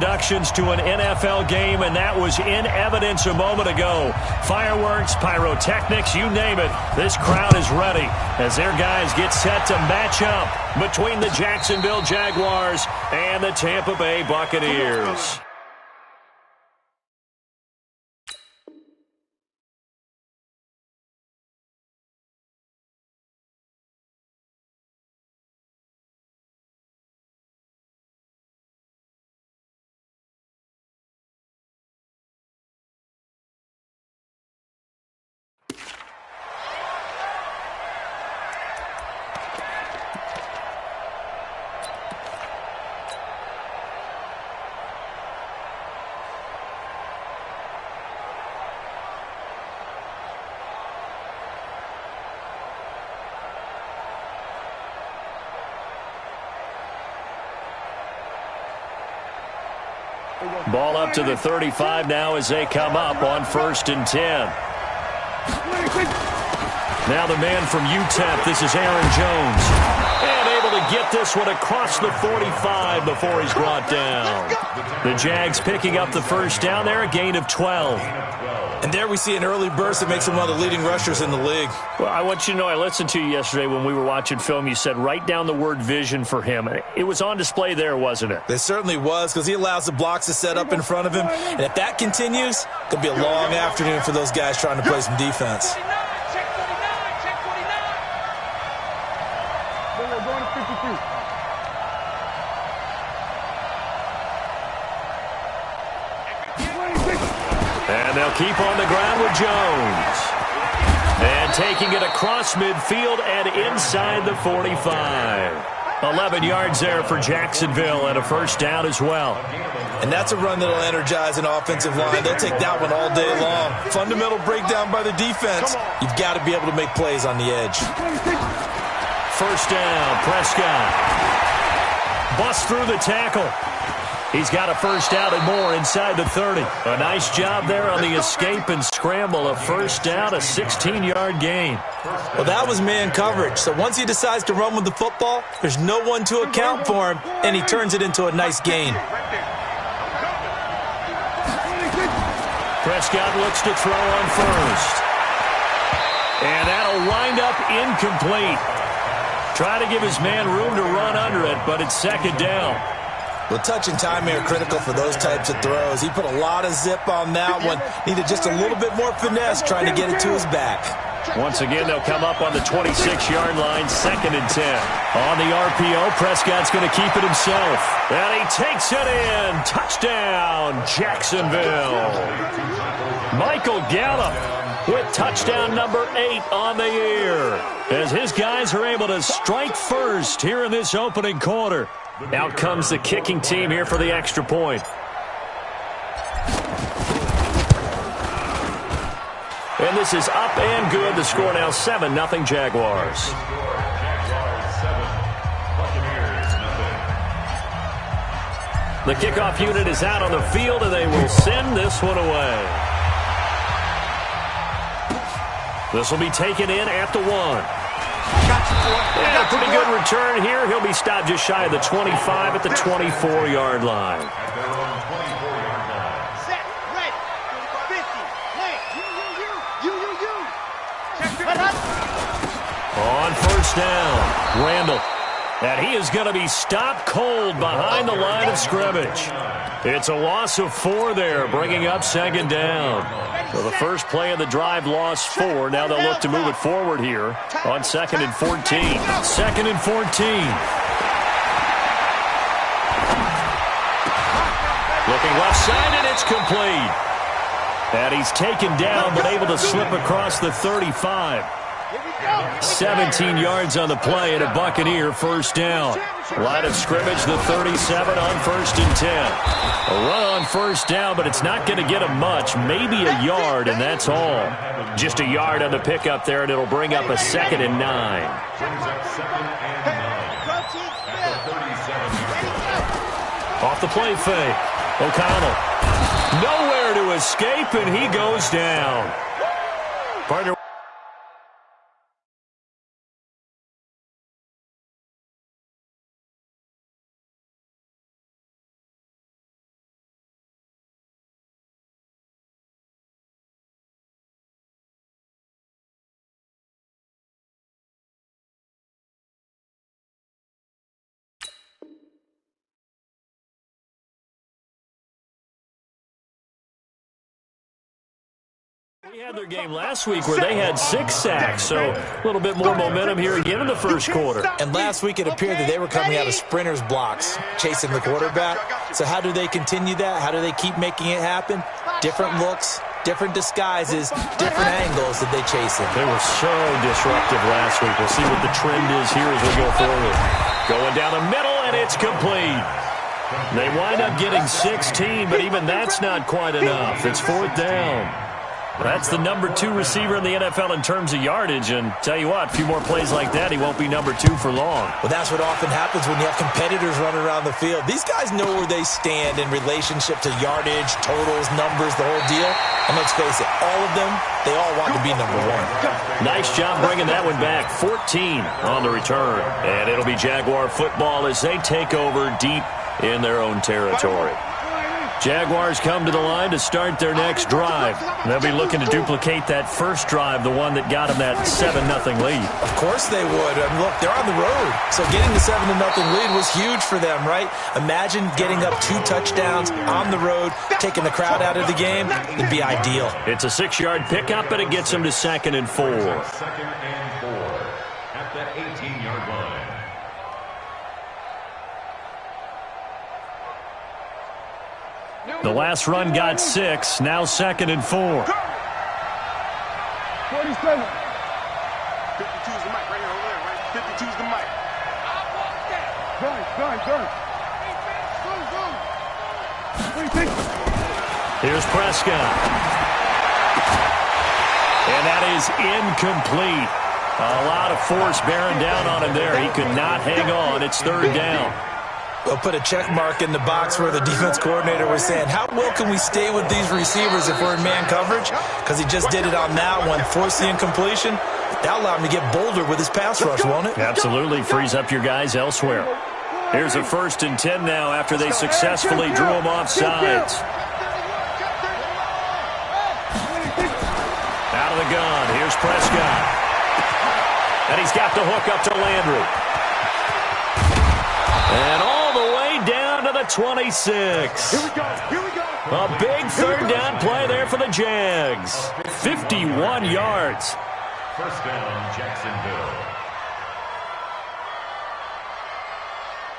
Introductions to an NFL game, and that was in evidence a moment ago. Fireworks, pyrotechnics, you name it. This crowd is ready as their guys get set to match up between the Jacksonville Jaguars and the Tampa Bay Buccaneers. Ball up to the 35 now as they come up on 1st and 10. Now the man from UTEP, this is Aaron Jones. And able to get this one across the 45 before he's brought down. The Jags picking up the first down there, a gain of 12. And there we see an early burst that makes him one of the leading rushers in the league. Well, I want you to know, I listened to you yesterday when we were watching film. You said write down the word vision for him. It was on display there, wasn't it? It certainly was, because he allows the blocks to set up in front of him. And if that continues, it could be a long afternoon for those guys trying to play some defense. And they'll keep on the ground with Jones. And taking it across midfield and inside the 45. 11 yards there for Jacksonville and a first down as well. And that's a run that'll energize an offensive line. They'll take that one all day long. Fundamental breakdown by the defense. You've got to be able to make plays on the edge. First down, Prescott. Busts through the tackle. He's got a first down and more inside the 30. A nice job there on the escape and scramble. A first down, a 16-yard gain. Well, that was man coverage. So once he decides to run with the football, there's no one to account for him, and he turns it into a nice gain. Prescott looks to throw on first. And that'll wind up incomplete. Try to give his man room to run under it, but it's second down. Well, touch and timing are critical for those types of throws. He put a lot of zip on that one. Needed just a little bit more finesse trying to get it to his back. Once again, they'll come up on the 26-yard line, 2nd and 10. On the RPO, Prescott's going to keep it himself. And he takes it in. Touchdown, Jacksonville. Michael Gallup with touchdown number 8 on the year, as his guys are able to strike first here in this opening quarter. Out comes the kicking team here for the extra point. And this is up and good. The score now 7-0 Jaguars. The kickoff unit is out on the field, and they will send this one away. This will be taken in at the 1. And a pretty good return here. He'll be stopped just shy of the 25 at the 24-yard line. Set, ready, 50, On first down, Randall. And he is going to be stopped cold behind the line of scrimmage. It's a loss of 4 there, bringing up second down. So the first play of the drive lost 4. Now they'll look to move it forward here on 2nd and 14. 2nd and 14. Looking left side, and it's complete. And he's taken down, but able to slip across the 35. 17 yards on the play and a Buccaneer first down. Line of scrimmage, the 37 on 1st and 10. A run on first down, but it's not going to get him much. Maybe a yard, and that's all. Just a yard on the pickup there, and it'll bring up a 2nd and 9. Off the play fake. O'Connell. Nowhere to escape, and he goes down. Partner. We had their game last week where they had 6 sacks, so a little bit more momentum here again in the first quarter. And last week it appeared that they were coming out of sprinters blocks, chasing the quarterback. So how do they continue that? How do they keep making it happen? Different looks, different disguises, different angles that they chase it. They were so disruptive last week. We'll see what the trend is here as we go forward. Going down the middle, and it's complete. They wind up getting 16, but even that's not quite enough. It's 4th down. That's the number 2 receiver in the NFL in terms of yardage, and tell you what, a few more plays like that, he won't be number 2 for long. Well, that's what often happens when you have competitors running around the field. These guys know where they stand in relationship to yardage, totals, numbers, the whole deal. And let's face it, all of them, they all want to be number 1. Nice job bringing that one back. 14 on the return. And it'll be Jaguar football as they take over deep in their own territory. Jaguars come to the line to start their next drive. They'll be looking to duplicate that first drive, the one that got them that 7-0 lead. Of course they would. I mean, look, they're on the road. So getting the 7-0 lead was huge for them, right? Imagine getting up 2 touchdowns on the road, taking the crowd out of the game. It'd be ideal. It's a 6-yard pickup, and it gets them to 2nd and 4. 2nd and 4 at the 18-yard line. The last run got 6, now 2nd and 4. 47. 52's the mic right here, over there, right? 52's the mic. Here's Prescott. And that is incomplete. A lot of force bearing down on him there. He could not hang on. It's 3rd down. We'll put a check mark in the box where the defense coordinator was saying, how well can we stay with these receivers if we're in man coverage? Because he just did it on that one, forced the incompletion. That'll allow him to get bolder with his pass rush, won't it? Absolutely. Frees up your guys elsewhere. Here's a 1st and 10 now after they successfully drew him off sides. Out of the gun. Here's Prescott. And he's got the hook up to Landry. And all the way down to the 26. Here we go. A big 3rd down play there for the Jags. 51 yards. 1st down,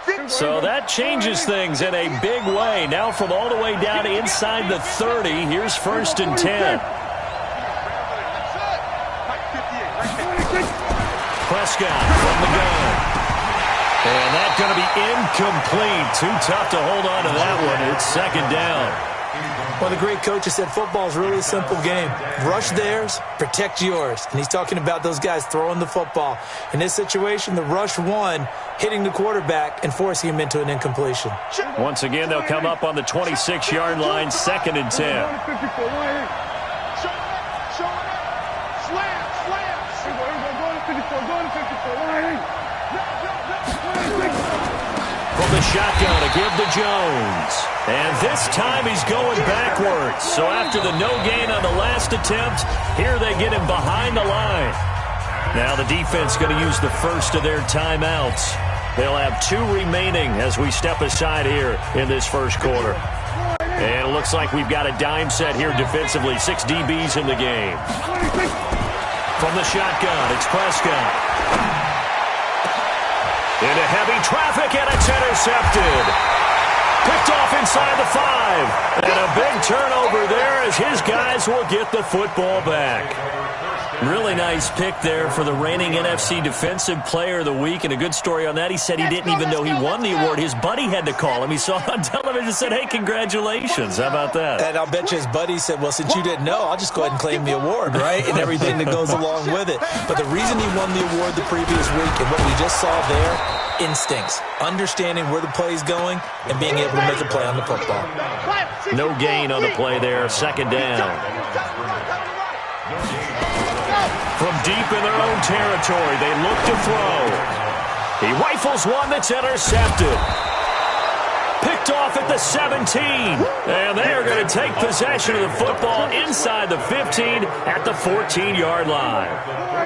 Jacksonville. So that changes things in a big way. Now from all the way down inside the 30, here's 1st and 10. Prescott from the gun. And that's going to be incomplete. Too tough to hold on to that one. It's 2nd down. Well, the great coach has said football is really a simple game. Rush theirs, protect yours. And he's talking about those guys throwing the football. In this situation, the rush won, hitting the quarterback and forcing him into an incompletion. Once again, they'll come up on the 26-yard line, 2nd and 10. From the shotgun to give to Jones. And this time he's going backwards. So after the no gain on the last attempt, here they get him behind the line. Now the defense going to use the first of their timeouts. They'll have 2 remaining as we step aside here in this first quarter. And it looks like we've got a dime set here defensively. 6 DBs in the game. From the shotgun, it's Prescott. Into heavy traffic, and it's intercepted. Picked off inside the 5. And a big turnover there as his guys will get the football back. Really nice pick there for the reigning NFC Defensive Player of the Week. And a good story on that. He said he didn't even know he won the award. His buddy had to call him. He saw it on television and said, hey, congratulations. How about that? And I'll bet you his buddy said, well, since you didn't know, I'll just go ahead and claim the award, right? And everything that goes along with it. But the reason he won the award the previous week and what we just saw there, instincts, understanding where the play is going and being able to make a play on the football. No gain on the play there. 2nd down. From deep in their own territory, they look to throw. He rifles one that's intercepted. Picked off at the 17. And they are going to take possession of the football inside the 15 at the 14-yard line.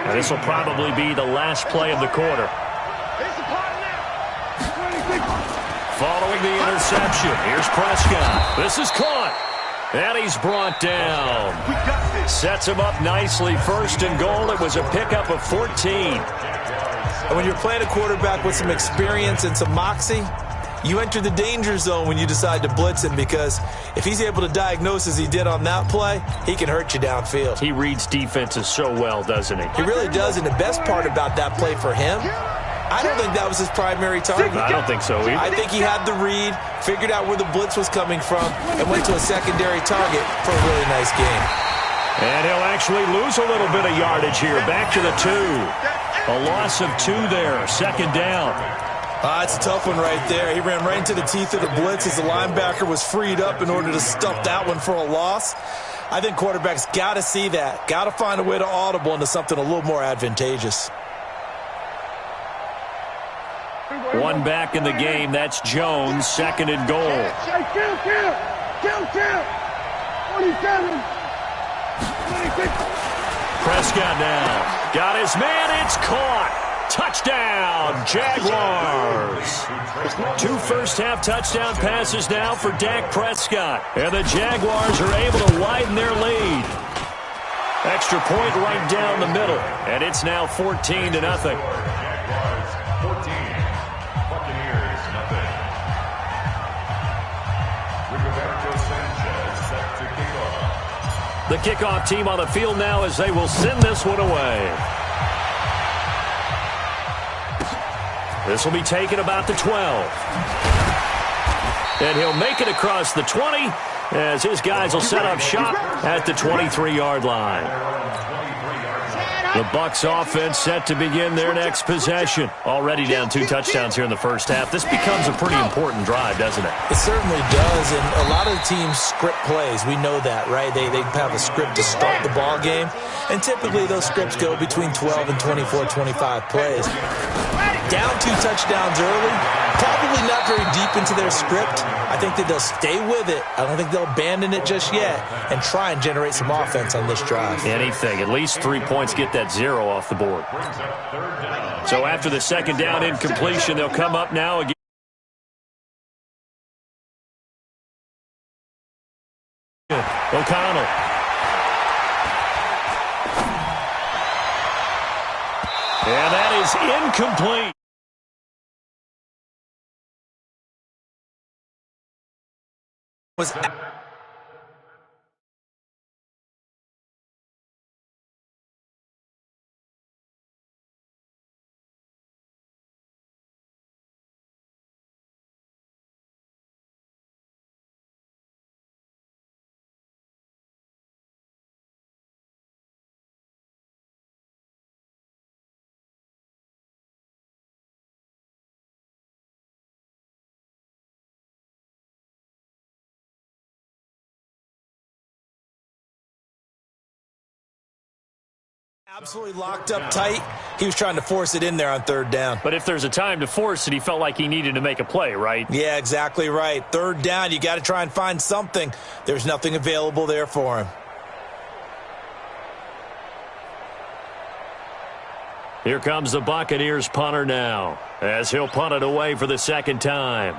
And this will probably be the last play of the quarter. Following the interception, here's Prescott. This is caught. And he's brought down. Sets him up nicely. 1st and goal. It was a pickup of 14. And when you're playing a quarterback with some experience and some moxie, you enter the danger zone when you decide to blitz him, because if he's able to diagnose as he did on that play, he can hurt you downfield. He reads defenses so well, doesn't he? He really does, and the best part about that play for him, I don't think that was his primary target. I don't think so either. I think he had the read, figured out where the blitz was coming from, and went to a secondary target for a really nice game. And he'll actually lose a little bit of yardage here. Back to the 2. A loss of 2 there. 2nd down. It's a tough one right there. He ran right into the teeth of the blitz as the linebacker was freed up in order to stuff that one for a loss. I think quarterbacks got to see that. Got to find a way to audible into something a little more advantageous. 1 back in the game. That's Jones. 2nd and goal. Kill. 27. Prescott now. Got his man. It's caught. Touchdown, Jaguars. 2 first-half touchdown passes now for Dak Prescott. And the Jaguars are able to widen their lead. Extra point right down the middle. And it's now 14-0. Jaguars 14, Buccaneers nothing. Rigoberto Sanchez set to kick off. The kickoff team on the field now as they will send this one away. This will be taken about the 12. And he'll make it across the 20 as his guys will set up shop at the 23-yard line. The Bucs offense set to begin their next possession. Already down 2 touchdowns here in the first half. This becomes a pretty important drive, doesn't it? It certainly does, and a lot of the teams script plays. We know that, right? They have a script to start the ball game, and typically those scripts go between 12 and 24, 25 plays. Down 2 touchdowns early, probably not very deep into their script. I think that they'll stay with it. I don't think they'll abandon it just yet and try and generate some offense on this drive. Anything. At least 3 points, get that 0 off the board. So after the 2nd down incompletion, they'll come up now again. O'Connell. And that is incomplete. Was absolutely locked up tight. He was trying to force it in there on 3rd down. But if there's a time to force it, he felt like he needed to make a play, right? Yeah, exactly right. 3rd down, you got to try and find something. There's nothing available there for him. Here comes the Buccaneers punter now, as he'll punt it away for the 2nd time.